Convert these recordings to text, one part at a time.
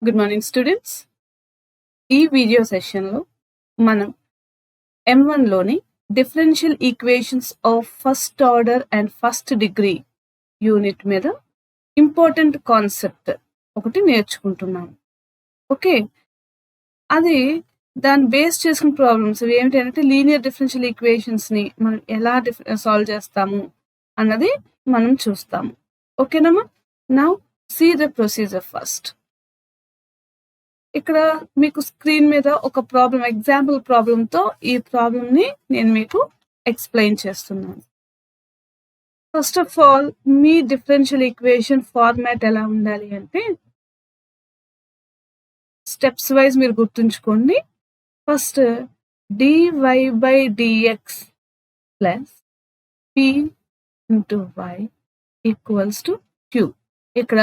Good morning students. ఈ video సెషన్లో మనం M1లోని differential equations of first order and first degree unit మీద ఇంపార్టెంట్ కాన్సెప్ట్ ఒకటి నేర్చుకుంటున్నాం. ఓకే, అది దాన్ని బేస్ చేసుకున్న ప్రాబ్లమ్స్ ఏమిటంటే లీనియర్ డిఫరెన్షియల్ ఈక్వేషన్స్ని మనం ఎలా సాల్వ్ చేస్తాము అన్నది మనం చూస్తాము. ఓకేనమ్మా? Now see the procedure first. ఇక్కడ మీకు స్క్రీన్ మీద ఒక ప్రాబ్లం, ఎగ్జాంపుల్ ప్రాబ్లంతో ఈ ప్రాబ్లంని నేను మీకు ఎక్స్ప్లెయిన్ చేస్తున్నాను. First of all, me differential equation format ఎలా ఉండాలి అంటే స్టెప్స్ వైజ్ మీరు గుర్తుంచుకోండి. First dy/dx plus p into y equals to q. ఇక్కడ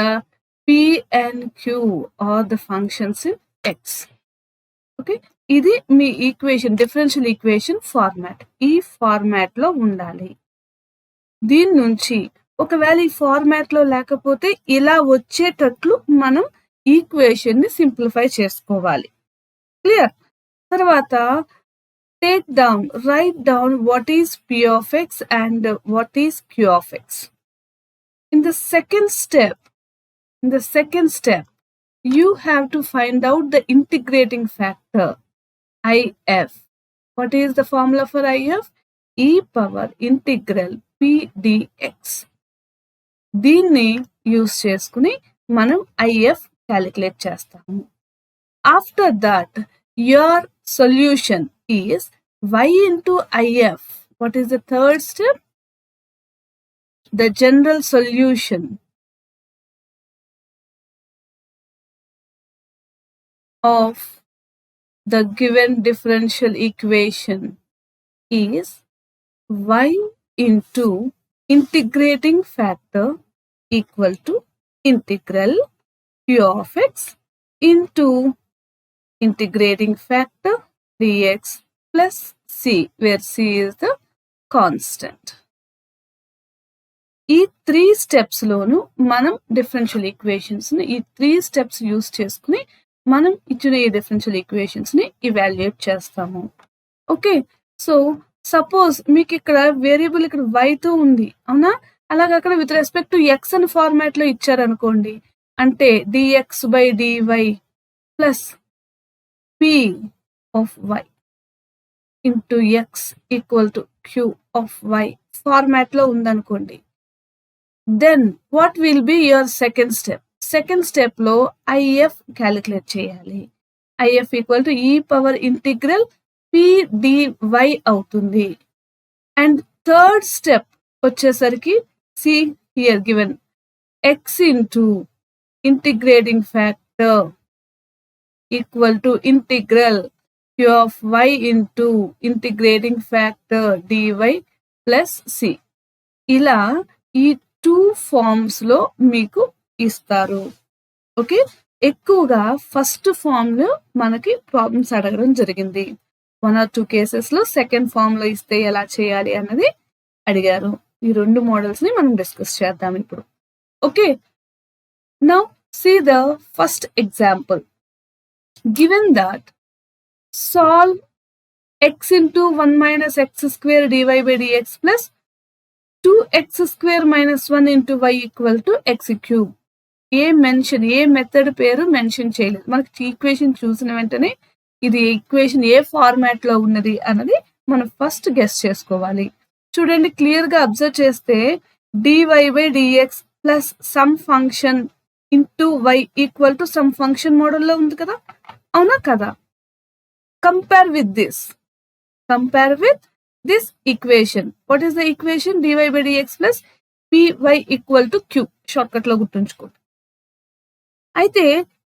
p and q are the functions in x. Okay, ఇది మీ ఈక్వేషన్, డిఫరెన్షియల్ ఈక్వేషన్ ఫార్మాట్. ఈ format లో ఉండాలి. దీని నుంచి ఒకవేళ ఈ ఫార్మాట్ లో లేకపోతే ఇలా వచ్చేటట్లు మనం ఈక్వేషన్ ని సింప్లిఫై చేసుకోవాలి. క్లియర్? తర్వాత right down what is p of x and what is q of x. In the second step, you have to find out the integrating factor, IF. What is the formula for IF? E power integral p dx. దీన్ని use చేసుకుని మనం IF calculate చేస్తాము. After that, your solution is y into IF. What is the third step? The general solution of the given differential equation is y into integrating factor equal to integral q of x into integrating factor dx plus c, where c is the constant. ఈ 3 steps లోను మనం differential equations ని ఈ 3 steps use చేసుకుని మనం ఇచ్చిన ఈ differential equations ని evaluate చేస్తాము. ఓకే, సో సపోజ్ మీకు ఇక్కడ వేరియబుల్ ఇక్కడ y తో ఉంది, అవునా? అలాగే అక్కడ విత్ రెస్పెక్ట్ టు x అని ఫార్మాట్ లో ఇచ్చారనుకోండి, అంటే dx/dy plus p of y into x equal to q of y format లో ఉందనుకోండి, then what will be your second step? Second step లో IF క్యాలిక్యులేట్ చేయాలి. IF equal to e power integral p dy అవుతుంది. And third step వచ్చేసరికి see here given x into integrating factor equal to integral q of y into integrating factor dy plus c. ఇలా ఈ 2 forms లో మీకు ఇస్తారు. Okay, ఎక్కువగా first form లో మనకి ప్రాబ్లమ్స్ అడగడం జరిగింది. 1 or 2 కేసెస్ లో సెకండ్ ఫార్మ్ లో ఇస్తే ఎలా చేయాలి అన్నది అడిగారు. ఈ 2 మోడల్స్ ని మనం డిస్కస్ చేద్దాం ఇప్పుడు. Okay, now see the first example. Given that solve x into 1 minus x square dy/dx plus 2x square minus 1 into y equal to x cube. A method పేరు మెన్షన్ చేయలేదు. మనకి ఈక్వేషన్ చూసిన వెంటనే ఇది ఈక్వేషన్ ఏ format లో ఉన్నది అన్నది మనం ఫస్ట్ గెస్ చేసుకోవాలి. చూడండి, క్లియర్ గా అబ్జర్వ్ చేస్తే dy/dx plus sum function into y equal to sum function మోడల్లో ఉంది కదా, అవునా కదా? Compare with this equation. What is the equation? dy/dx plus py equal to q. Shortcut లో గుర్తుంచుకోండి. అయితే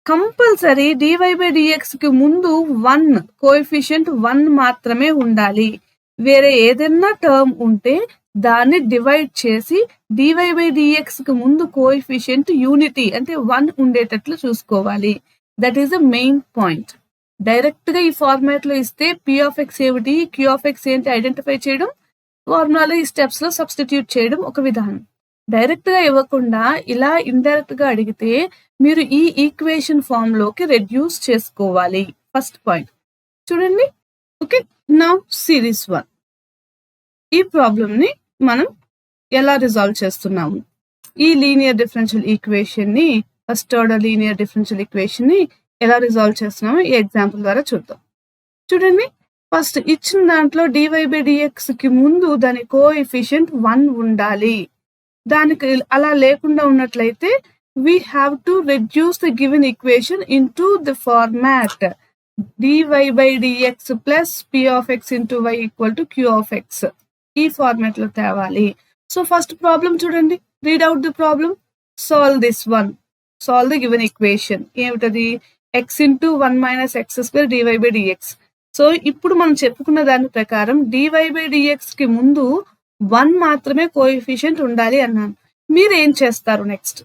కంపల్సరీ dy/dx కి ముందు 1 కోఎఫిషియంట్ 1 మాత్రమే ఉండాలి. వేరే ఏదైనా టర్మ్ ఉంటే దాన్ని డివైడ్ చేసి dy/dx కి ముందు కోఎఫిషియంట్ యూనిటీ అంటే 1 ఉండేటట్లు చూసుకోవాలి. That is the main point. Direct గా ఈ ఫార్మాట్ లో ఇస్తే p of x ఏమిటి, q of x ఏంటి ఐడెంటిఫై చేయడం, ఫార్ములాలో ఈ స్టెప్స్ లో సబ్స్టిట్యూట్ చేయడం ఒక విధానం. డైరెక్ట్ గా ఇవ్వకుండా ఇలా ఇండైరెక్ట్ గా అడిగితే మీరు ఈ ఈక్వేషన్ ఫామ్ లోకి రెడ్యూస్ చేసుకోవాలి. ఫస్ట్ పాయింట్ చూడండి. ఓకే, నౌ సిరీస్ 1 ఈ ప్రాబ్లమ్ ని మనం ఎలా రిజాల్వ్ చేస్తున్నాము? ఈ లీనియర్ డిఫరెన్షియల్ ఈక్వేషన్ ని, first order linear differential equation ని ఎలా రిజాల్వ్ చేస్తున్నామో ఈ ఎగ్జాంపుల్ ద్వారా చూద్దాం. చూడండి, ఫస్ట్ ఇచ్చిన దాంట్లో dy/dx కి ముందు దాని కోఎఫిషియంట్ 1 ఉండాలి. దానికి అలా లేకుండా ఉన్నట్లయితే we have to reduce the given equation into the format dy/dx plus p of x into y equal to q of x. ఈ ఫార్మాట్ లో తేవాలి. సో ఫస్ట్ ప్రాబ్లం చూడండి, read out the problem, solve this one, solve the given equation. ఏమిటది? x into 1 minus x square dy/dx. So ఇప్పుడు మనం చెప్పుకున్న దాని ప్రకారం dy/dx కి ముందు 1 మాత్రమే కోఎఫిషియంట్ ఉండాలి అన్నాను. మీరు ఏం చేస్తారు నెక్స్ట్?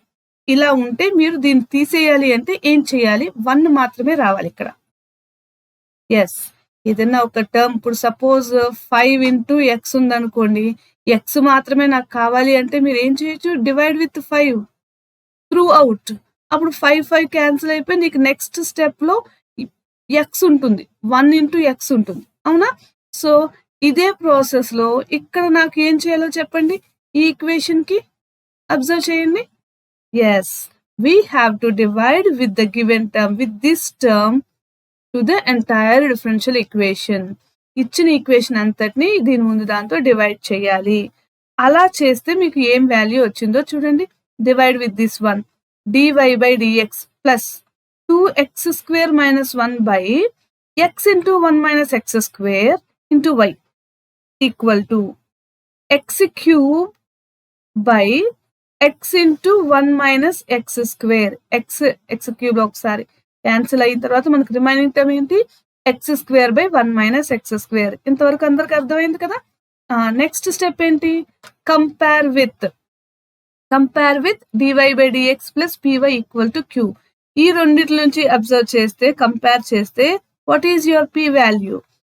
ఇలా ఉంటే మీరు దీన్ని తీసేయాలి అంటే ఏం చేయాలి? 1 మాత్రమే రావాలి ఇక్కడ. ఎస్, ఏదైనా ఒక టర్మ్, ఇప్పుడు సపోజ్ 5 into x ఉందనుకోండి, x మాత్రమే నాకు కావాలి అంటే మీరు ఏం చేయొచ్చు? Divide with 5 through out. అప్పుడు 5 క్యాన్సిల్ అయిపోయి నీకు నెక్స్ట్ స్టెప్ లో x ఉంటుంది, 1 into x ఉంటుంది, అవునా? సో ఇదే ప్రాసెస్ లో ఇక్కడ నాకు ఏం చేయాలో చెప్పండి. ఈ ఈక్వేషన్ కి అబ్జర్వ్ చేయండి. Yes, we have to divide with the given term, with this term, to the entire differential equation. ఇచ్చిన ఈక్వేషన్ అంతటిని దీని ముందు దాంతో డివైడ్ చేయాలి. అలా చేస్తే మీకు ఏం వాల్యూ వచ్చిందో చూడండి. Divide with this one, dy/dx plus 2x square minus 1 by x into 1 minus x square into y equal to x cube by x into 1 minus x square. x cube ఒకసారి cancel అయిన తర్వాత మనకు remaining term ఏంటి? x square by 1 minus x square. ఇంతవరకు అందరికి అర్థమైంది కదా? Next step ఏంటి? Compare with dy/dx plus py equal to q. ఈ రెండిటి నుంచి అబ్జర్వ్ చేస్తే, కంపేర్ చేస్తే, what is your p value?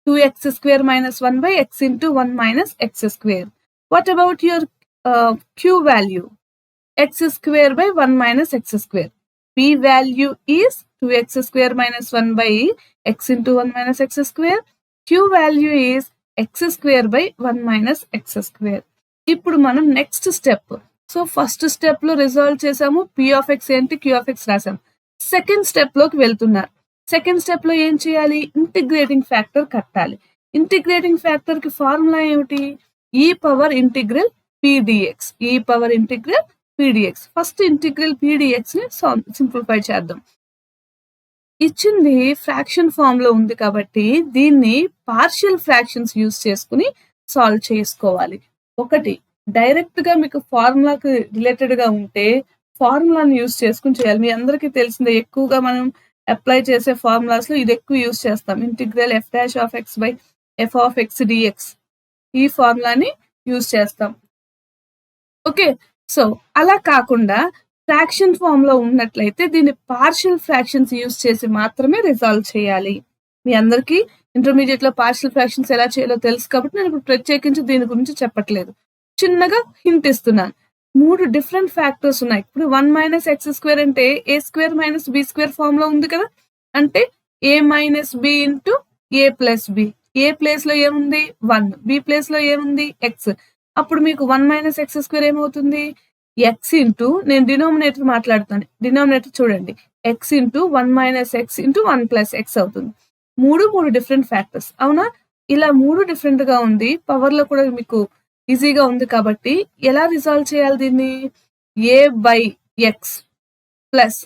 2x square minus 1 by x into 1 minus x square. What about your q value? x square by 1 minus x square. P value is 2x square minus 1 by x into 1 minus x square. Q value is x square by 1 minus x square. ఇప్పుడు మనం next step. So first step లో resolve చేసాము, p of x ఏంటి, q of x రాసాము. Second step లోకి వెళ్తున్నారు. Second step లో ఏం చేయాలి? ఇంటిగ్రేటింగ్ ఫ్యాక్టర్ కట్టాలి. ఇంటిగ్రేటింగ్ ఫ్యాక్టర్ కి ఫార్ములా ఏమిటి? e power integral pdx. e power integral pdx. First integral pdx ని సింప్లిఫై చేద్దాం. ఇచ్చింది ఫ్రాక్షన్ ఫామ్ లో ఉంది కాబట్టి దీన్ని పార్షియల్ ఫ్రాక్షన్స్ యూజ్ చేసుకుని సాల్వ్ చేసుకోవాలి. ఒకటి, డైరెక్ట్ గా మీకు ఫార్ములాకి రిలేటెడ్ గా ఉంటే ఫార్ములాని యూజ్ చేసుకుని చేయాలి. మీ అందరికీ తెలిసిందే, ఎక్కువగా మనం అప్లై చేసే ఫార్ములాస్ లో ఇది ఎక్కువ యూజ్ చేస్తాం. Integral f' of x by f of x dx. ఈ ఫార్ములాని యూజ్ చేస్తాం. ఓకే, సో అలా కాకుండా ఫ్రాక్షన్ ఫామ్ లో ఉన్నట్లయితే దీన్ని పార్షియల్ ఫ్రాక్షన్స్ యూజ్ చేసి మాత్రమే రిజాల్వ్ చేయాలి. మీ అందరికీ ఇంటర్మీడియట్ లో పార్షియల్ ఫ్రాక్షన్స్ ఎలా చేయాలో తెలుసు కాబట్టి నేను ఇప్పుడు ప్రత్యేకించి దీని గురించి చెప్పట్లేదు, చిన్నగా హింట్ ఇస్తున్నాను. 3 డిఫరెంట్ ఫ్యాక్టర్స్ ఉన్నాయి. ఇప్పుడు 1 మైనస్ ఎక్స్ స్క్వేర్ అంటే a square minus b square form లో ఉంది కదా, అంటే a minus b into a plus b. A place లో ఏముంది? 1. బి ప్లేస్ లో ఏముంది? ఎక్స్. అప్పుడు మీకు 1 మైనస్ ఎక్స్ స్క్వేర్ ఏమవుతుంది? ఎక్స్ ఇంటూ, నేను డినామినేటర్ మాట్లాడుతాను, డినామినేటర్ చూడండి, X into 1 minus X into 1 plus X అవుతుంది. 3 డిఫరెంట్ ఫ్యాక్టర్స్, అవునా? ఇలా 3 డిఫరెంట్ గా ఉంది. పవర్ లో కూడా మీకు ఈజీగా ఉంది కాబట్టి ఎలా రిజాల్వ్ చేయాలి దీన్ని? A by x plus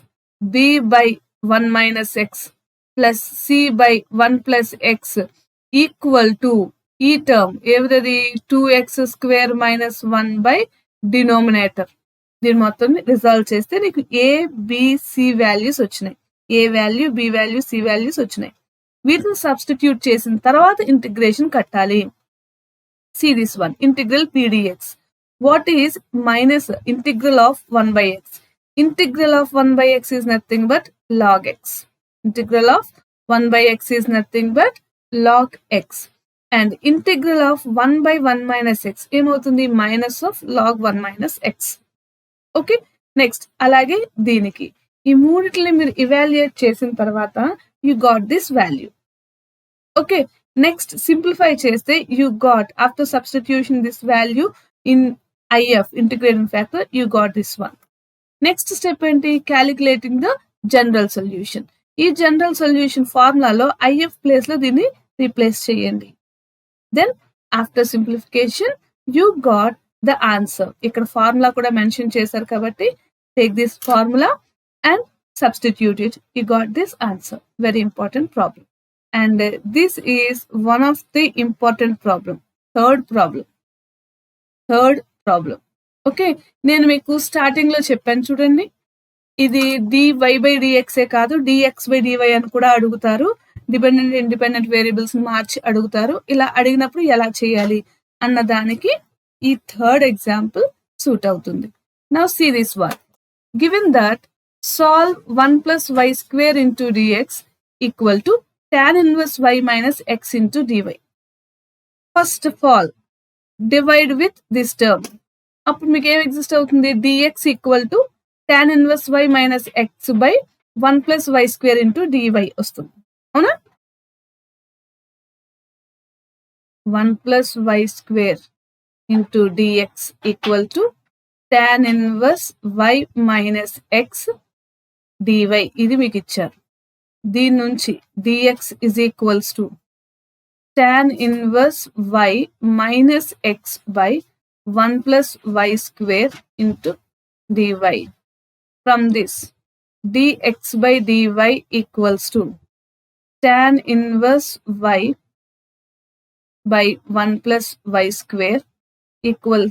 b by 1 minus x plus c by 1 plus x equal to ఈ టర్మ్ ఏది? 2x square minus 1 by denominator. దీని మొత్తం రిజాల్వ్ చేస్తే నీకు ఏ బి సి వాల్యూస్ వచ్చినాయి. A value, b value, c values వచ్చినాయి. వీటిని substitute చేసిన తర్వాత ఇంటిగ్రేషన్ కట్టాలి. See this one, integral pdx. What is minus integral of 1 by x? Integral of 1 by x is nothing but log x. Integral of 1 by x is nothing but log x. And integral of 1 by 1 minus x ఏమవుతుంది? minus of log 1 minus x. Okay, next అలాగే దీనికి ఈ మూడిటిని మీరు evaluate చేసిన తర్వాత you got this value. Okay, next simplify చేస్తే you got after substitution this value in IF integrating factor you got this one. Next step ఏంటి? Calculating the general solution. ఈ general solution ఫార్ములాలో IF ప్లేస్ లో దీన్ని replace చేయండి. Then after simplification you got the answer. ఇక్కడ formula కూడా mention చేశారు కాబట్టి take this formula and substitute it. You got this answer. Very important problem. And this is one of the important problem. Third problem. Okay, నేను మీకు starting లో చెప్పాను చూడండి, ఇది dy/dx కాదు dx/dy అని కూడా అడుగుతారు. డిపెండెంట్ ఇండిపెండెంట్ వేరియబుల్స్ మార్చి అడుగుతారు. ఇలా అడిగినప్పుడు ఎలా చేయాలి అన్న దానికి ఈ థర్డ్ ఎగ్జాంపుల్ సూట్ అవుతుంది. Now see this one. Given that solve 1 + y² into dx equal to tan inverse y minus x into dy. First of all, divide with this term. అప్పుడు మీకు ఏం ఎగ్జిస్ట్ అవుతుంది? dx equal to tan inverse y minus x by 1 + y² into dy వస్తుంది. అవునా? 1 + y² into dx equal to tan inverse y minus x dy. ఇది మీకు ఇచ్చారు. దీని నుంచి dx is equals to tan inverse y minus x by 1 + y² into dy. From this, dx/dy equals to tan inverse y by 1 + y² equal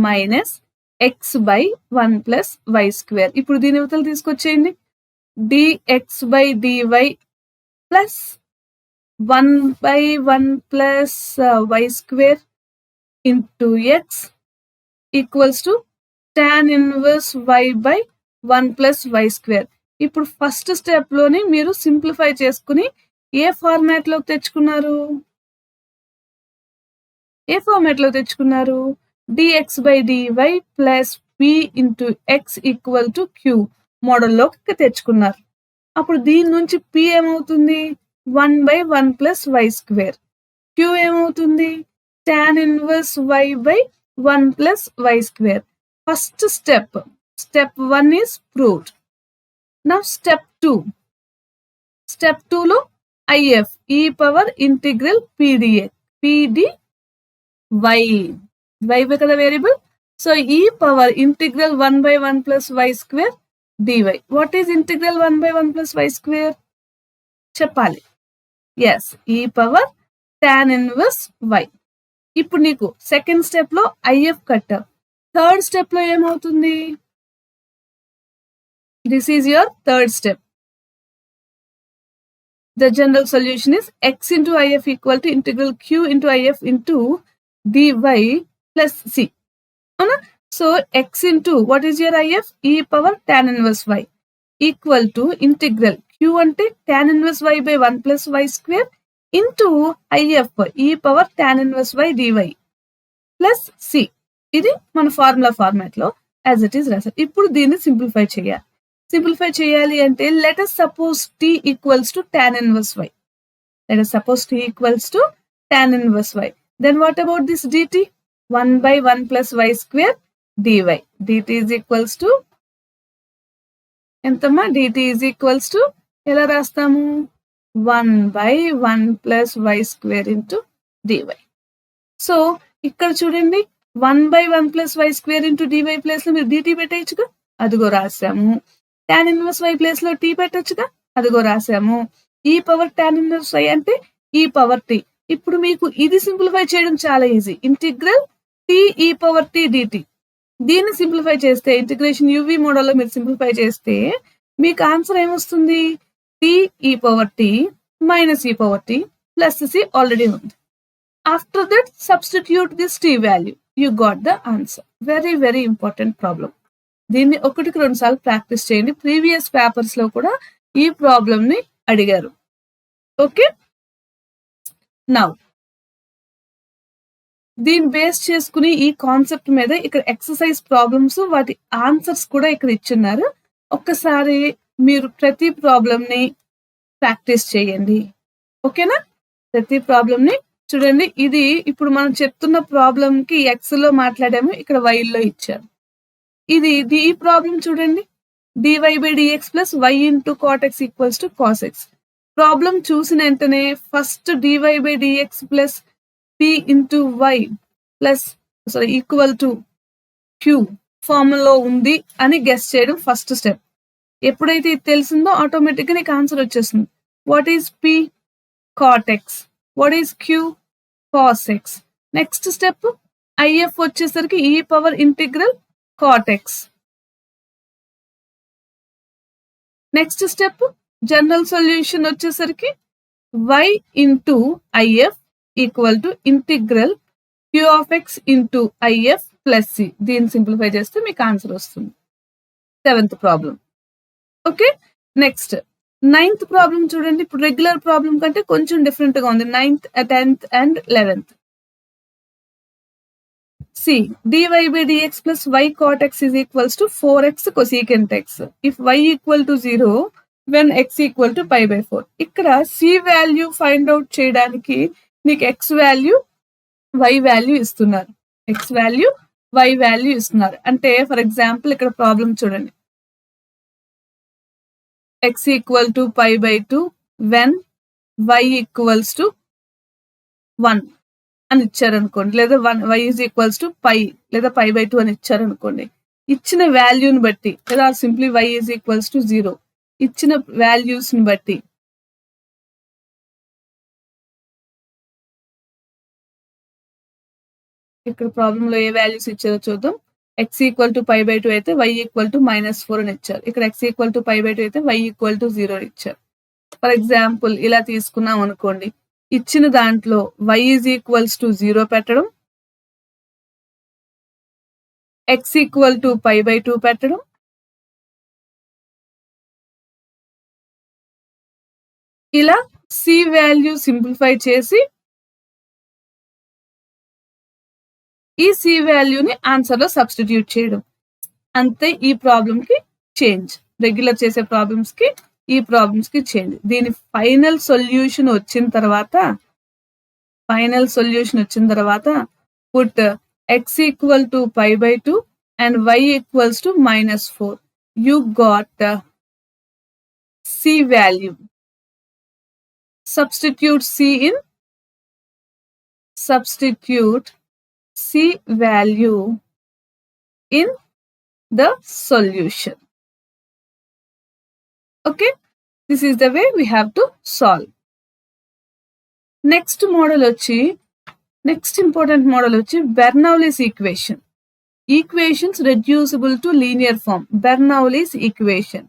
minus x by 1 + y². ఇప్పుడు దీని అవతలు తీసుకొచ్చేయండి. dx/dy plus 1/1 + y² into x equals to tan inverse y by 1 + y². ఇప్పుడు first step లోని మీరు simplify చేసుకుని ఏ format లోకి తెచ్చుకున్నారు? dx/dy plus p into x equal to q మోడల్లోకి తెచ్చుకున్నారు. అప్పుడు దీని నుంచి p ఏమవుతుంది? 1/1 + y². q ఏమవుతుంది? tan inverse y by 1 + y². First step 1 is proved. Now step 2. Step 2 లో IF e power integral pdy. y కదా variable. So e power integral 1/1 + y² dy. What is integral 1/1 + y²? చెప్పాలి. Yes, e power tan inverse y. ఇప్పుడు నీకు second step లో IF కట్టావు. Third step లో ఏమవుతుంది? This is your third step. The general solution is x into IF equal to integral q into IF into dy plus c. అవునా? So x into what is your IF? e power tan inverse y equal to integral q అంటే tan inverse y by 1 + y² into IF e power tan inverse y dy plus c. ఇది మన formula format లో as it is రాశారు. ఇప్పుడు దీన్ని simplify చేయాలి అంటే let us suppose t equals to tan inverse y. Then what about this dt? 1/1 + y² dy. dt is equals to ఎంతమ్మా? dt is equals to ఎలా రాస్తాము? 1/1 + y² into dy. సో ఇక్కడ చూడండి, 1/1 + y² into dy ప్లేస్ లో మీరు dt పెట్టేయచ్చుగా, అదిగో రాసాము. tan inverse y place లో t పెట్టొచ్చుగా, అదిగో రాసాము. e power tan inverse y అంటే e power t. ఇప్పుడు మీకు ఇది సింప్లిఫై చేయడం చాలా easy. Integral t e power t dt. దీన్ని సింప్లిఫై చేస్తే ఇంటిగ్రేషన్ UV మోడల్లో మీరు సింప్లిఫై చేస్తే మీకు ఆన్సర్ ఏమొస్తుంది? t e power t minus e power t plus c already ఉంది. After that substitute this t value, you got the answer. Very very important problem. దీన్ని 1-2 సార్లు ప్రాక్టీస్ చేయండి. ప్రీవియస్ పేపర్స్ లో కూడా ఈ ప్రాబ్లం ని అడిగారు. ఓకే, నౌ దీన్ని బేస్ చేసుకుని ఈ కాన్సెప్ట్ మీద ఇక్కడ ఎక్సర్సైజ్ ప్రాబ్లమ్స్ వాటి ఆన్సర్స్ కూడా ఇక్కడ ఇచ్చున్నారు. ఒక్కసారి మీరు ప్రతి ప్రాబ్లమ్‌ని ప్రాక్టీస్ చేయండి. ఓకేనా? ప్రతి ప్రాబ్లమ్‌ని చూడండి. ఇది ఇప్పుడు మనం చెప్తున్న ప్రాబ్లమ్‌కి ఎక్స్‌లో మాట్లాడాము. ఇక్కడ వైలో ఇచ్చారు. ఈ ప్రాబ్లమ్ చూడండి. dy/dx + y * cot x = cos x. Problem చూసిన వెంటనే first dy/dx + p * y q ఫార్ములాలో ఉంది అని గెస్ చేయడం ఫస్ట్ స్టెప్. ఎప్పుడైతే ఇది తెలిసిందో ఆటోమేటిక్‌గా నీకు ఆన్సర్ వచ్చేస్తుంది. What is p? cot x. What is q? cos x. Next step if వచ్చేసరికి e∫ cot x. Next step general solution వచ్చేసరికి y * if = q of x * if + c. దీన్ని సింప్లిఫై చేస్తే మీకు ఆన్సర్ వస్తుంది. 7th problem. Okay, next 9th problem చూడండి. ఇప్పుడు regular problem కంటే కొంచెం డిఫరెంట్ గా ఉంది. 9th, 10th and 11th. C. dy/dx + y cot x = 4x cosecant x. If y = 0, when x = π/4. ఇక్కడ C వాల్యూ ఫైండ్ అవుట్ చేయడానికి మీకు x వాల్యూ y వాల్యూ ఇస్తున్నారు. x వాల్యూ y వాల్యూ ఇస్తున్నారు. అంటే ఫర్ ఎగ్జాంపుల్ ఇక్కడ problem చూడండి. x = π/2 when y = 1 అని ఇచ్చారనుకోండి, లేదా y = π లేదా π/2 అని ఇచ్చారనుకోండి. ఇచ్చిన వాల్యూని బట్టి లేదా సింప్లీ y = 0 ఇచ్చిన వాల్యూస్ ని బట్టి ఇక్కడ ప్రాబ్లం లో ఏ వాల్యూస్ ఇచ్చారో చూద్దాం. x = π/2 అయితే y = -4 అని ఇచ్చారు. ఇక్కడ x = π/2 అయితే y = 0 ఇచ్చారు. ఫర్ ఎగ్జాంపుల్ ఇలా తీసుకున్నాం అనుకోండి. ఇచ్చిన దాంట్లో y = 0 పెట్టడం, x = π/2 పెట్టడం, ఇలా C వాల్యూ సింప్లిఫై చేసి ఈ C వాల్యూని ఆన్సర్ లో సబ్స్టిట్యూట్ చేయడం. అంతే ఈ ప్రాబ్లం కి చేంజ్. రెగ్యులర్ చేసే ప్రాబ్లమ్స్ కి ఈ ప్రాబ్లమ్స్ కి చేంజ్. దీని ఫైనల్ సొల్యూషన్ వచ్చిన తర్వాత put x = π/2 and y = -4. You got C value. Substitute C value in the solution. Okay, this is the way we have to solve. Next important model వచ్చి Bernoulli's equation. Equations reducible to linear form. Bernoulli's equation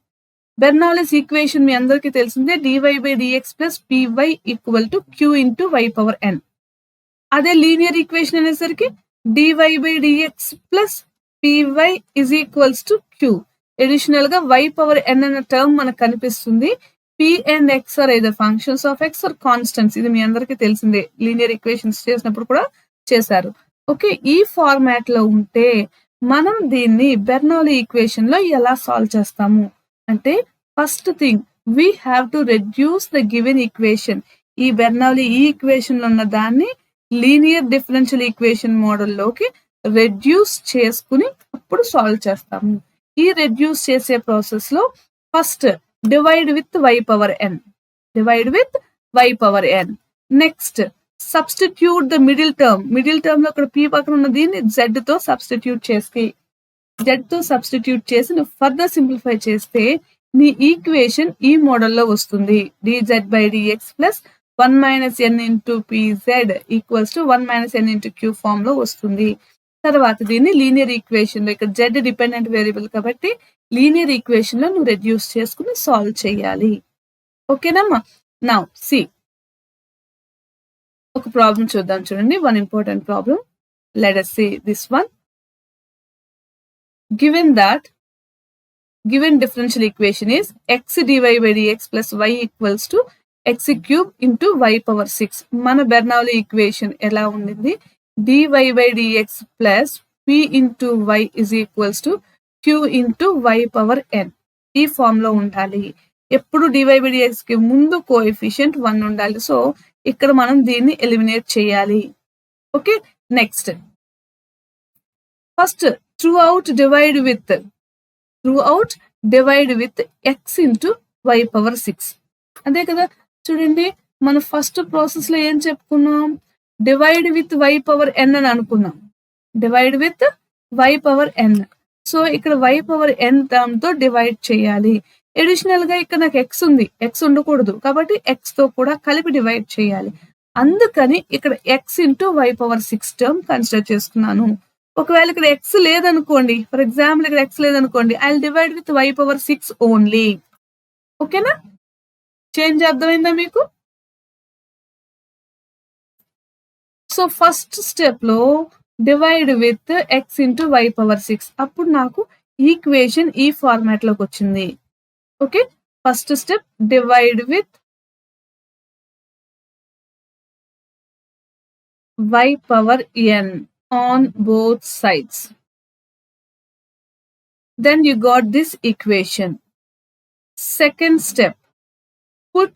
మీ అందరికీ తెలిసిందే. dy/dx + py = q * y⁴n. అదే linear equation అనేసరికి dy/dx + py = q. Additional గా y⁴n అనే term మనకు కనిపిస్తుంది. p and x are either functions of x or constants. ఇది మీ అందరికీ తెలిసిందే, లీనియర్ ఈక్వేషన్స్ చేసినప్పుడు కూడా చేశారు. ఓకే, ఈ ఫార్మాట్ లో ఉంటే మనం దీన్ని బెర్నౌలీ ఈక్వేషన్ లో ఎలా సాల్వ్ చేస్తాము అంటే, first thing we have to reduce the given equation. ఈ బెర్నౌలీ ఈ ఈక్వేషన్ లో ఉన్న దాన్ని లీనియర్ డిఫరెన్షియల్ ఈక్వేషన్ మోడల్లోకి రెడ్యూస్ చేసుకుని అప్పుడు సాల్వ్ చేస్తాము. ఈ రెడ్యూస్ చేసే ప్రాసెస్ లో first divide with y⁴n. Next substitute the middle term లో ఇక్కడ p పక్కన ఉన్న దీన్ని z తో సబ్స్టిట్యూట్ చేసి నువ్వు ఫర్దర్ సింప్లిఫై చేస్తే నీ ఈక్వేషన్ ఈ మోడల్లో వస్తుంది. dz/dx + 1 - n * pz = 1 - n * q form లో వస్తుంది. తర్వాత దీన్ని లీనియర్ ఈక్వేషన్ లో, ఇక్కడ z డిపెండెంట్ వేరియబుల్ కాబట్టి లీనియర్ ఈక్వేషన్ లో నువ్వు రెడ్యూస్ చేసుకుని సాల్వ్ చేయాలి. ఓకేనమ్మా. నౌ సి ఒక ప్రాబ్లం చూద్దాం. చూడండి, one important problem. Let us see this one. Given differential equation is x dy/dx + y = x³ * y⁴6. మన బెర్నౌలీ ఈక్వేషన్ ఎలా ఉండింది? dy by dx plus p into y is equals to q into y power n. ఈ form లో ఉండాలి. ఎప్పుడు dy by dx కి ముందు coefficient 1 ఉండాలి. సో ఇక్కడ మనం దీన్ని ఎలిమినేట్ చేయాలి. Okay, next first throughout divide with x into y power 6. అదే కదా, చూడండి మన ఫస్ట్ ప్రాసెస్ లో ఏం చెప్పుకున్నాం, divide with y power n అని అనుకున్నాం. Divide with y power n. So ఇక్కడ y పవర్ n టర్మ్ తో డివైడ్ చేయాలి. అడిషనల్ గా ఇక్కడ నాకు x ఉంది, x ఉండకూడదు కాబట్టి x తో కూడా కలిపి డివైడ్ చేయాలి. అందుకని ఇక్కడ x into y power 6 term consider చేసుకున్నాను. ఒకవేళ ఇక్కడ x లేదనుకోండి, ఫర్ ఎగ్జాంపుల్ ఇక్కడ x లేదనుకోండి, I divide with y power 6 only. ఓకేనా, చేంజ్ అర్థమైందా మీకు? సో ఫస్ట్ స్టెప్ లో divide with x into y power 6, అప్పుడు నాకు ఈక్వేషన్ ఈ ఫార్మాట్ లోకి వచ్చింది. Okay, first step divide with y power n on both sides. Then you got this equation. Second step, put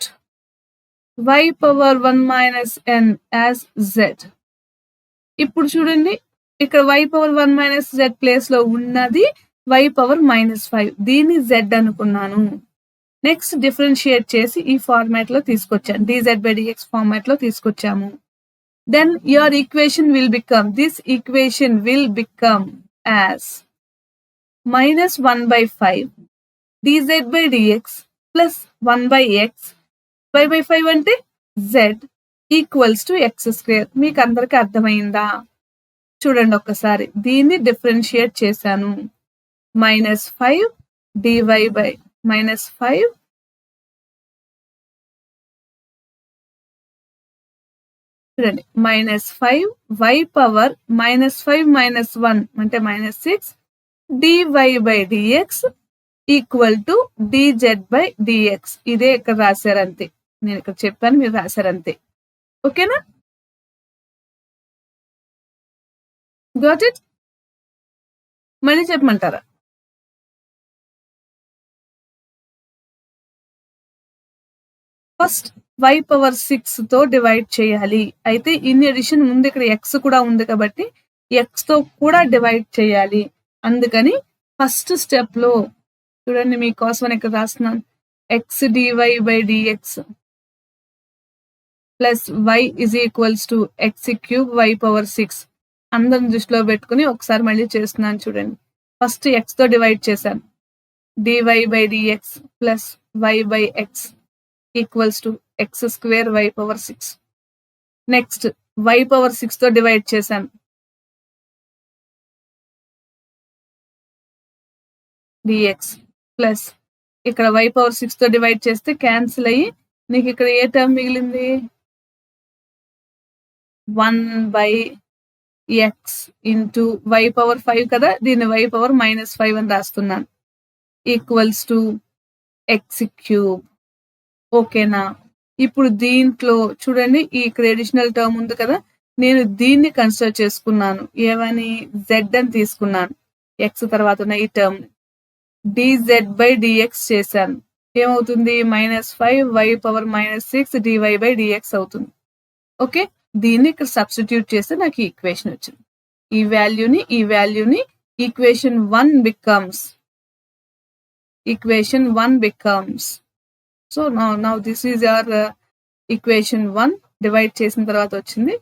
y power 1 minus n as z. ఇప్పుడు చూడండి, ఇక్కడ y power 1 minus z place లో ఉన్నది y power minus 5. దీన్ని z అనుకున్నాను. Next differentiate చేసి ఈ format లో తీసుకొచ్చాను, dz by dx ఫార్మాట్ లో తీసుకొచ్చాము. Then your equation will become, this equation will become as minus 1 by 5 dz by dx plus 1 by x, 5 by 5 అంటే z equals to x square. మీకు అందరికి అర్థమైందా? చూడండి ఒక్కసారి, దీన్ని డిఫరెన్షియేట్ చేశాను. minus 5 dy by minus 5 చూడండి, minus 5 y power minus 5 minus 1 అంటే minus 6 dy by dx equal to dz by dx. ఇదే ఇక్కడ రాశారంతే, నేను ఇక్కడ చెప్పాను, మీరు రాశారంతే. ఓకేనా, గాట్ ఇట్? మళ్ళీ చెప్పమంటారా? ఫస్ట్ y పవర్ 6 తో డివైడ్ చేయాలి. అయితే ఇన్ అడిషన్ ముందు ఇక్కడ x కూడా ఉంది కాబట్టి x తో కూడా డివైడ్ చేయాలి. అందుకని ఫస్ట్ స్టెప్ లో చూడండి, మీకోసం ఇక్కడ రాస్తున్నాను, x dy by dx plus y is equals to x cube y power 6. అందరిని దృష్టిలో పెట్టుకుని ఒకసారి మళ్ళీ చేస్తున్నాను చూడండి. ఫస్ట్ x తో డివైడ్ చేశాను, dy by dx plus y by x equals to x square y power 6. Next y power 6 తో డివైడ్ చేశాను, dx ప్లస్ ఇక్కడ y పవర్ 6 తో డివైడ్ చేస్తే క్యాన్సిల్ అయ్యి నీకు ఇక్కడ ఏ టర్మ్ మిగిలింది, 1 by x into y power 5 కదా, దీన్ని y పవర్ మైనస్ 5 అని రాస్తున్నాను, ఈక్వల్స్ టు x క్యూబ్. ఓకేనా, ఇప్పుడు దీంట్లో చూడండి, ఈ ఇక్కడ అడిషనల్ టర్మ్ ఉంది కదా, నేను దీన్ని కన్సిడర్ చేసుకున్నాను, ఏమని z అని తీసుకున్నాను, x తర్వాత ఉన్న ఈ టర్మ్ dz by dx చేశాను. ఏమవుతుంది, -5 y power -6 dy by dx అవుతుంది. ఓకే, దీన్ని ఇక్కడ సబ్స్టిట్యూట్ చేస్తే నాకు ఈక్వేషన్ వచ్చింది. ఈ వాల్యూని equation 1 becomes. So now this is your equation 1 divide చేసిన తర్వాత వచ్చింది.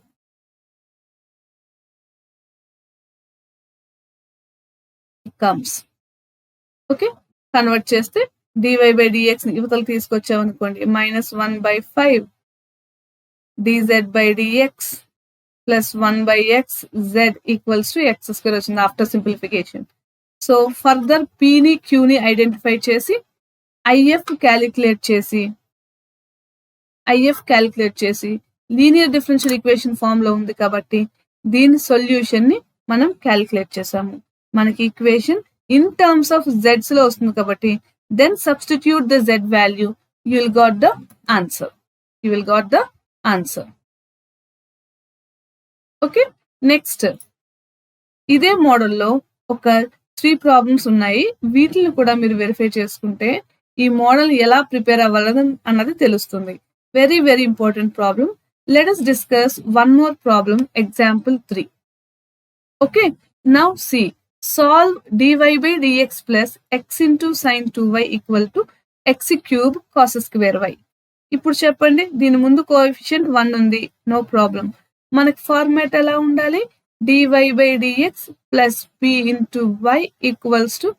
comes. ఓకే, కన్వర్ట్ చేస్తే dy by dx ఇవతలు తీసుకొచ్చామనుకోండి, -1 by 5 dz by dx plus 1 by x z equals to x square వచ్చింది ఆఫ్టర్ సింప్లిఫికేషన్. సో ఫర్దర్ pని qని identify చేసి IF క్యాలిక్యులేట్ చేసి లీనియర్ డిఫరెన్షియల్ ఈక్వేషన్ ఫామ్ లో ఉంది కాబట్టి దీని సొల్యూషన్ ని మనం క్యాలిక్యులేట్ చేసాము. మనకి equation in terms of zeds లో వస్తుంది కాబట్టి then substitute the zed value, you will got the answer. Okay, next ఇదే మోడల్లో ఒక 3 ప్రాబ్లమ్స్ ఉన్నాయి. వీటిని కూడా మీరు వెరిఫై చేసుకుంటే ఈ మోడల్ ఎలా ప్రిపేర్ అవ్వాలని అన్నది తెలుస్తుంది. Very very important problem. Let us discuss one more problem, example 3. Okay, now see, solve dy by dx plus x into sin 2y equal to x cube cos square y. ఇప్పుడు చెప్పండి, దీని ముందు coefficient 1 ఉంది, no problem. మనకి format ఎలా ఉండాలి? dy by dx plus p into y equals to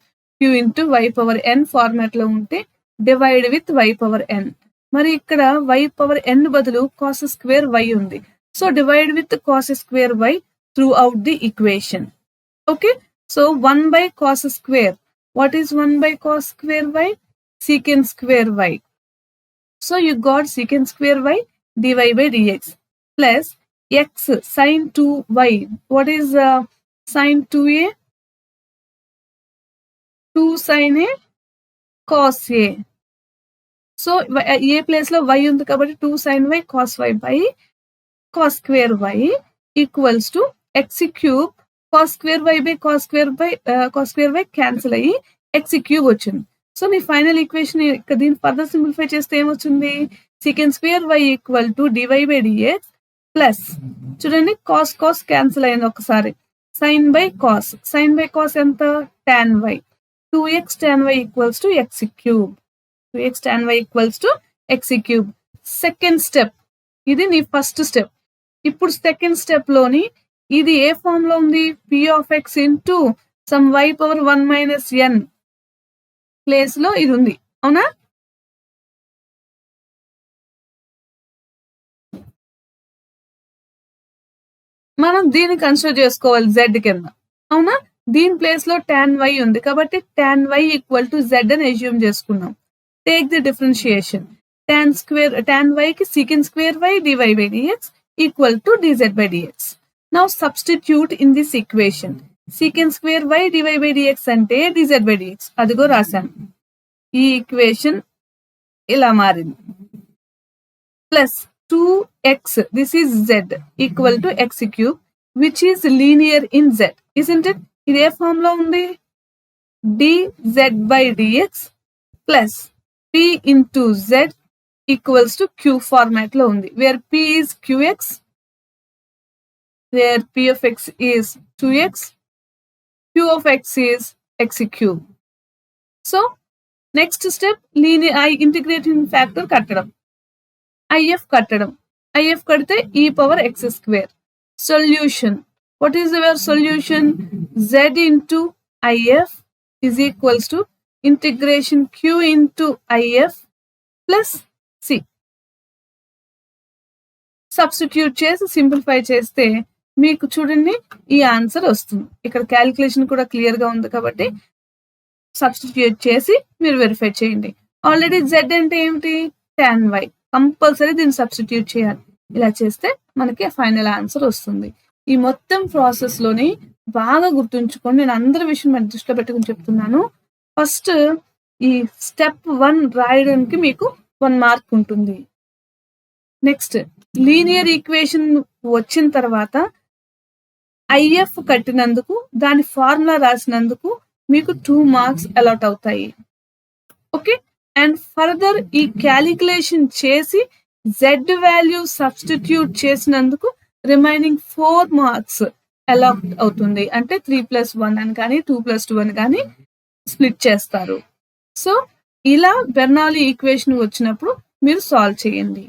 q into y power n format లో ఉంటే divide with y power n. మరి ఇక్కడ y power n బదులు cos square y ఉంది, so divide with cos square y throughout the equation. Okay, so 1 by cos square. What is 1 by cos square y? Secant square y. So you got secant square y dy by dx plus x sin 2y. What is sin 2a? 2 sin a cos a. So a place లో y ఉంది కాబట్టి 2 sin y cos y by cos square y equals to x cube cos square y by cos square y cancel అయ్యి x cube వచ్చింది. So మీ final equation దీన్ని further simplify చేస్తే ఏమొచ్చింది? secant square y equal to dy by dx plus చూడండి cos cancel అయింది ఒకసారి, sin by cos ఎంత? tan y. 2x tan y equals to x cube. 2x tan y equals to x cube. Second step, ఇది నీ first step. ఇప్పుడు second step లోని ఇది ఏ form లో ఉంది? p of x into some y power 1 minus n place లో ఇది ఉంది, అవునా? మనం దీన్ని కన్సిడర్ చేసుకోవాలి z కింద, అవునా? దీని ప్లేస్ లో tan y ఉంది కాబట్టి tan y equal to z అని అజ్యూమ్ చేసుకున్నాం. Take the differentiation. tan y కి secant square y dy by dx equal to dz by dx. Now substitute in this equation. Secant square y dy by dx అంటే dz by dx. అదిగో రాశాను. ఈ equation ఇలా మారింది. Plus 2x, this is z equal to x cube which is linear in z, isn't it? ఇది ఏ form లో ఉంది? dz by dx plus p into z equals to q format లో ఉంది, where p is qx, where p of x is 2x, q of x is x cube. So next step, linear integrating factor కట్టడం, if కట్టడం. if కడితే e power x square. Solution. What is our solution? Z into if is equals to integration q into if plus c. Substitute చేసి simplify చేస్తే మీకు చూడండి ఈ answer వస్తుంది. ఇక్కడ క్యాలిక్యులేషన్ కూడా క్లియర్ గా ఉంది కాబట్టి సబ్స్టిట్యూట్ చేసి మీరు వెరిఫై చేయండి. ఆల్రెడీ z అంటే ఏమిటి? tan y. కంపల్సరీ దీన్ని సబ్స్టిట్యూట్ చేయాలి. ఇలా చేస్తే మనకి ఫైనల్ ఆన్సర్ వస్తుంది. ఈ మొత్తం ప్రాసెస్ లోని బాగా గుర్తుంచుకోండి, నేను అందరి విషయం మన దృష్టిలో పెట్టుకుని చెప్తున్నాను. ఫస్ట్ ఈ స్టెప్ 1 రాయడానికి మీకు 1 మార్క్ ఉంటుంది. నెక్స్ట్ లీనియర్ ఈక్వేషన్ వచ్చిన తర్వాత IF కట్టినందుకు, దాని ఫార్ములా రాసినందుకు మీకు 2 మార్క్స్ అలాట్ అవుతాయి. ఓకే, అండ్ ఫర్దర్ ఈ క్యాలిక్యులేషన్ చేసి z వాల్యూ సబ్స్టిట్యూట్ చేసినందుకు రిమైనింగ్ 4 మార్క్స్ అలాట్ అవుతుంది. అంటే 3+1 అని కానీ 2+2 అని కానీ స్ప్లిట్ చేస్తారు. సో ఇలా బెర్నౌలీ ఈక్వేషన్ వచ్చినప్పుడు మీరు సాల్వ్ చేయండి.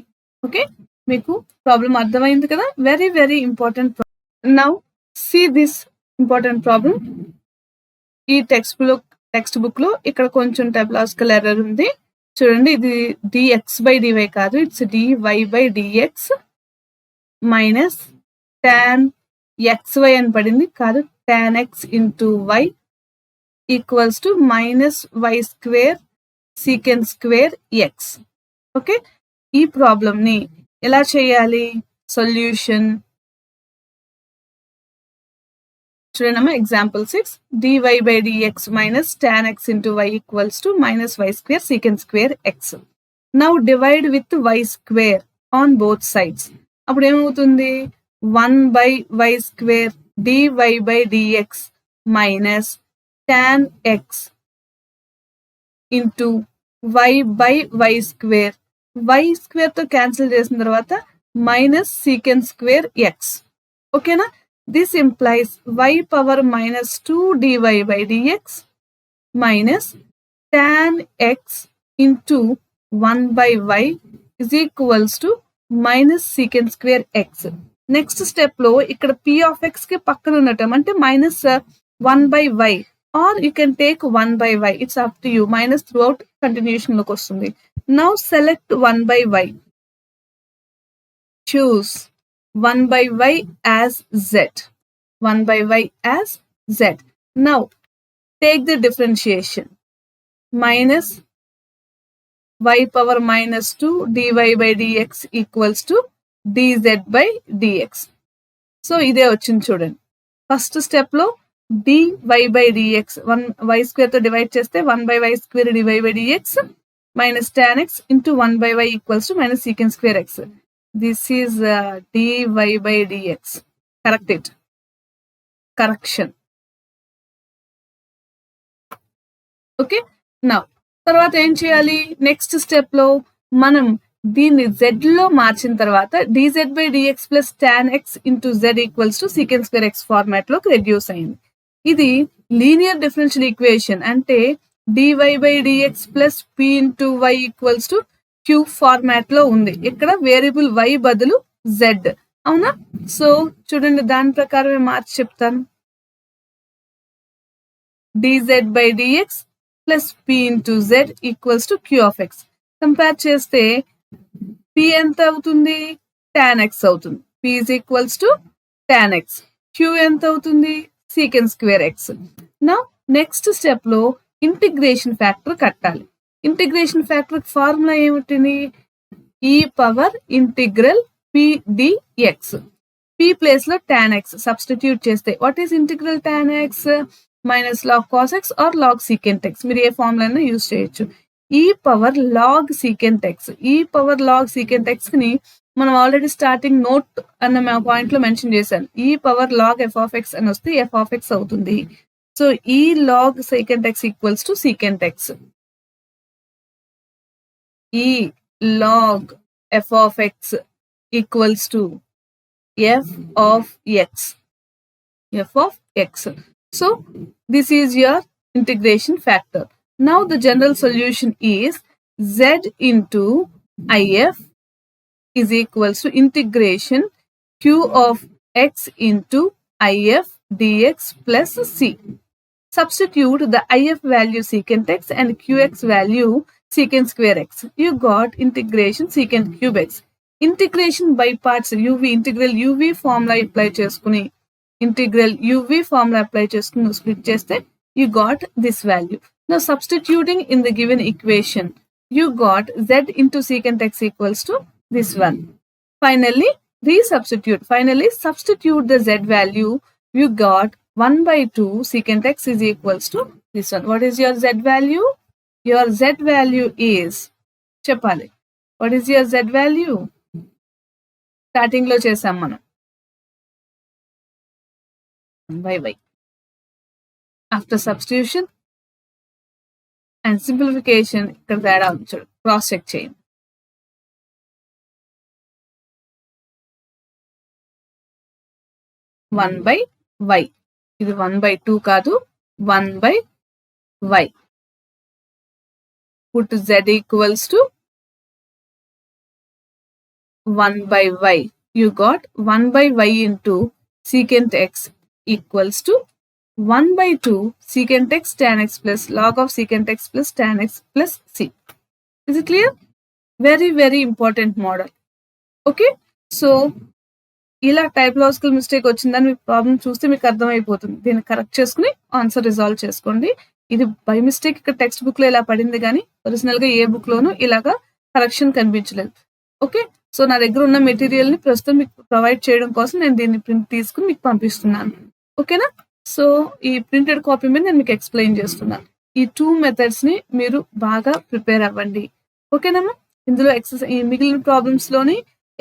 ఓకే, మీకు ప్రాబ్లం అర్థమైంది కదా? Very very important. Now see this important problem. ఈ టెక్స్ట్ బుక్ లో ఇక్కడ కొంచెం టైపోలాజికల్ ఎర్రర్ ఉంది. చూడండి, ఇది dx by dy కాదు, it's dy by dx minus tan xy అని పడింది, కాదు tan x into y equals to minus y square secant square x. Okay, ఈ ప్రాబ్లం ని ఎలా చేయాలి? సొల్యూషన్ చూడండి, example 6, dy by dx minus tan x into y equals to minus y square secant square x. Now divide with y square on both sides. అప్పుడు ఏమవుతుంది? 1/y square dy/dx minus tan x into y/y square. y square తో cancel చేసిన తర్వాత minus secant square X. ఓకేనా? This implies y power minus 2 dy/dx minus tan x into 1/y is equals to minus secant square x. Next step లో ఇక్కడ p of x కి పక్కన ఉండటం అంటే minus 1/y or you can take 1/y. It's up to you. Minus throughout continuation లోకి వస్తుంది. Now select 1/y. Choose 1/y as z. 1/y as z. Now take the differentiation. Minus y power minus 2 dy/dx equals to dz/dx. So ఇదే వచ్చింది చూడండి. First step లో dy/dx 1y square తో divide చేస్తే 1/y square dy/dx minus tan x into 1/y equals to minus secant square x. This is dy/dx. Correct it. Correction. Okay, now తర్వాత ఏం చేయాలి? Next step లో మనం దీన్ని z లో మార్చిన తర్వాత dz/dx plus tan x into z equals to secant square x format లోకి రెడ్యూస్ అయింది. ఇది లీనియర్ డిఫరెన్షియల్ ఈక్వేషన్ అంటే dy/dx plus p into y equals to q format లో ఉంది. ఇక్కడ వేరియబుల్ y బదులు z. అవునా? సో చూడండి, దాని ప్రకారమే మార్చి చెప్తాను. dz/dx plus p into z equals to q of x. Compare చేస్తే p ఎంత అవుతుంది? tan x అవుతుంది. p is equals to tan x. q ఎంత అవుతుంది? secant square x. నా నెక్స్ట్ స్టెప్ లో ఇంటిగ్రేషన్ ఫ్యాక్టర్ కట్టాలి. ఇంటిగ్రేషన్ ఫ్యాక్టర్ ఫార్ములా ఏమిటిని? e power integral p dx. p place లో tan x సబ్స్టిట్యూట్ చేస్తే what is integral tan x? Minus log cos x or log secant x. మీరు ఏ formula use చేయొచ్చు. e power log secant x. e power log secant x ని మనం already starting note అన్న point లో mention చేశాను. e power log f of x అని వస్తే f of x అవుతుంది. So e log secant x equals to secant x. e log f of x equals to f of x. f of x. So this is your integration factor. Now the general solution is z into if is equals to integration q of x into if dx plus c. Substitute the if value secant x and qx value secant square x. You got integration secant cube x. Integration by parts uv integral uv formula apply cheskuni integral uv formula apply cheskuni split cheste you got this value. Now substituting in the given equation you got z into secant x equals to this one. Finally substitute the z value. You got 1/2 secant x is equals to this one. What is your z value? Your z value is చెప్పాలి. What is your z value? Starting లో చేసాం మనం 1/y. After substitution and simplification ఇక్కడ తేడా ఉంచాడు. Cross check చేయండి. 1/y. ఇది 1/2 కాదు, 1/y. Put z equals to 1/y. You got 1/y into secant x equals to 1/2 secant x tan x plus log of secant x plus tan x plus c. Is it clear? Very, very important model. Okay? So, ఇలా typological mistake వచ్చిందని మీకు problem చూస్తే మీకు అర్థమైపోతుంది. దీన్ని correct చేసుకుని answer resolve చేసుకోండి. ఇది బై మిస్టేక్ ఇక్కడ టెక్స్ట్ బుక్ లో ఇలా పడింది కానీ ఒరిజినల్ గా ఏ బుక్ లోనూ ఇలాగా కరెక్షన్ కనిపించలేదు. ఓకే, సో నా దగ్గర ఉన్న మెటీరియల్ ని ప్రస్తుతం మీకు ప్రొవైడ్ చేయడం కోసం నేను దీన్ని ప్రింట్ తీసుకుని మీకు పంపిస్తున్నాను. ఓకేనా? సో ఈ ప్రింటెడ్ కాపీ మీద నేను మీకు ఎక్స్ప్లెయిన్ చేస్తున్నాను. ఈ 2 మెథడ్స్ ని మీరు బాగా ప్రిపేర్ అవ్వండి. ఓకేనమ్మా? ఇందులో ఈ మిగిలిన ప్రాబ్లమ్స్ లోని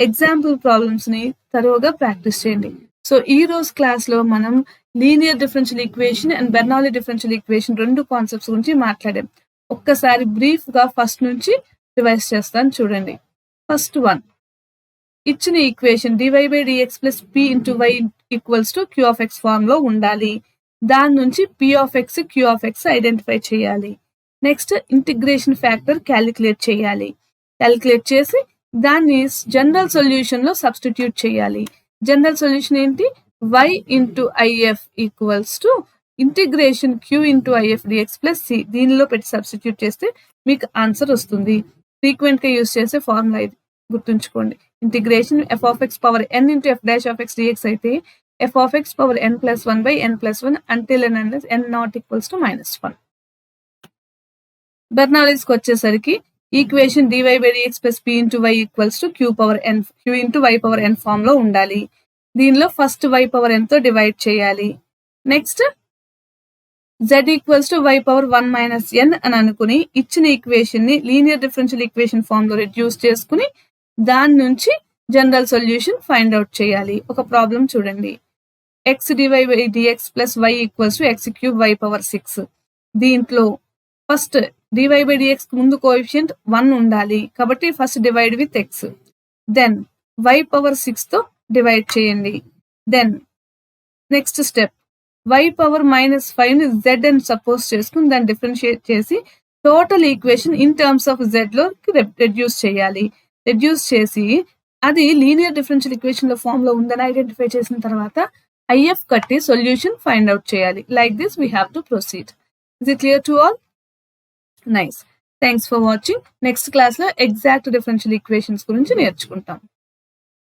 ఎగ్జాంపుల్ ప్రాబ్లమ్స్ ని తరోగా ప్రాక్టీస్ చేయండి. సో ఈ రోజు క్లాస్లో మనం linear differential equation and Bernoulli differential equation 2 concepts గురించి మాట్లాడాం. ఒక్కసారి బ్రీఫ్గా ఫస్ట్ నుంచి రివైజ్ చేస్తాను చూడండి. ఫస్ట్ వన్, ఇచ్చిన equation dy/dx plus p into y equals to q of x form లో ఉండాలి. దాని నుంచి p of x q of x identify చేయాలి. నెక్స్ట్ ఇంటిగ్రేషన్ ఫ్యాక్టర్ క్యాలిక్యులేట్ చేయాలి. క్యాలిక్యులేట్ చేసి దాన్ని జనరల్ సొల్యూషన్ లో సబ్స్టిట్యూట్ చేయాలి. జనరల్ సొల్యూషన్ ఏంటి? y into if equals to integration q into if dx plus c. దీనిలో పెట్టి సబ్స్టిట్యూట్ చేస్తే మీకు ఆన్సర్ వస్తుంది. ఫ్రీక్వెంట్ గా యూజ్ చేసే ఫార్ములా ఇది, గుర్తుంచుకోండి. Integration f of x power n into f dash of x dx అయితే f of x power n plus 1 by n plus 1 until and unless n not equals to -1. బెర్నౌలీస్కి వచ్చేసరికి equation dy/dx plus p into y equals to q into y power n form లో ఉండాలి. దీనిలో first y power n తో divide చేయాలి. Next z equals to y power 1 minus n అని అనుకుని ఇచ్చిన ఈక్వేషన్ ని లీనియర్ డిఫరెన్షియల్ ఈక్వేషన్ ఫామ్ లో రెడ్యూస్ చేసుకుని దాని నుంచి జనరల్ సొల్యూషన్ ఫైండ్ అవుట్ చేయాలి. ఒక ప్రాబ్లం చూడండి. x dy/dx plus y equals to x cube y power 6. దీంట్లో ఫస్ట్ dy/dx ముందు కోఎఫిషియంట్ 1 ఉండాలి కాబట్టి first divide with x. Then y power 6 తో డివైడ్ చేయండి. Then next step y power -5 ని z అని సపోజ్ చేసుకుని దాన్ని డిఫరెన్షియేట్ చేసి total equation in terms of z లో రెడ్యూస్ చేయాలి. రెడ్యూస్ చేసి అది లీనియర్ డిఫరెన్షియల్ ఈక్వేషన్ లో ఫామ్ లో ఉందని ఐడెంటిఫై చేసిన తర్వాత IF కట్టి సొల్యూషన్ ఫైండ్ అవుట్ చేయాలి. Like this we have to proceed. Is it clear to all? Nice. Thanks for watching. Next class లో ఎగ్జాక్ట్ డిఫరెన్షియల్ ఈక్వేషన్స్ గురించి నేర్చుకుంటాం.